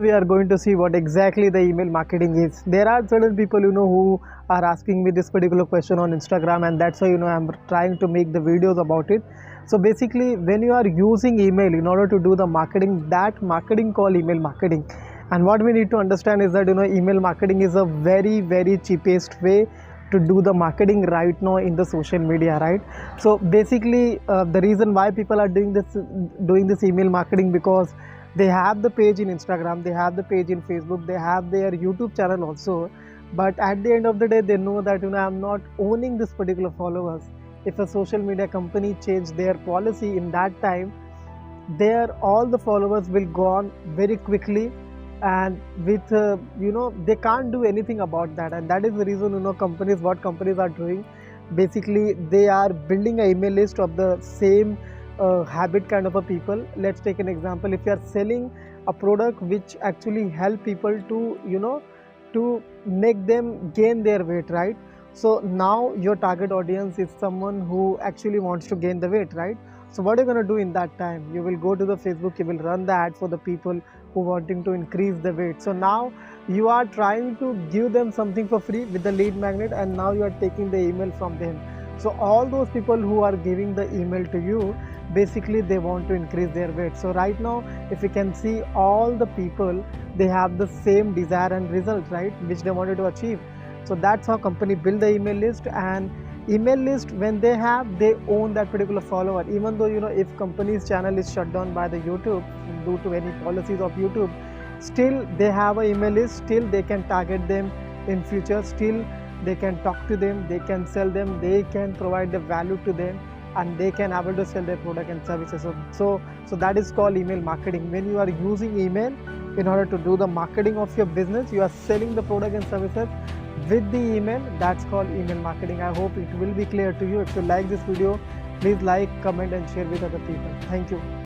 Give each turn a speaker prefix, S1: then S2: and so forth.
S1: We are going to see what exactly the email marketing is. There are certain people who are asking me this particular question on Instagram, and that's why I'm trying to make the videos about it. So basically, when you are using email in order to do the marketing, that marketing called email marketing. And what we need to understand is that email marketing is a very cheapest way to do the marketing right now in the social media, right? So basically, the reason why people are doing this email marketing, because they have the page in Instagram, they have the page in Facebook, they have their YouTube channel also, but at the end of the day they know that I'm not owning this particular followers. If a social media company change their policy in that time, their all the followers will go on very quickly, and with they can't do anything about that. And that is the reason companies are doing, basically they are building an email list of the same habit kind of a people. Let's take an example. If you are selling a product which actually help people to to make them gain their weight, right? So now your target audience is someone who actually wants to gain the weight, right? So what are you going to do in that time? You will go to the Facebook, you will run the ad for the people who wanting to increase the weight. So now you are trying to give them something for free with the lead magnet, and now you are taking the email from them. So all those people who are giving the email to you, basically they want to increase their weight. So right now, if you can see, all the people, they have the same desire and result, right, which they wanted to achieve. So that's how company build the email list. And email list, when they own that particular follower. Even though if company's channel is shut down by the YouTube due to any policies of YouTube, still they have an email list, still they can target them in future, still they can talk to them, they can sell them, they can provide the value to them, and they can able to sell their product and services. So that is called email marketing. When you are using email in order to do the marketing of your business, you are selling the product and services with the email. That's called email marketing. I hope it will be clear to you. If you like this video, please like, comment and share with other people. Thank you.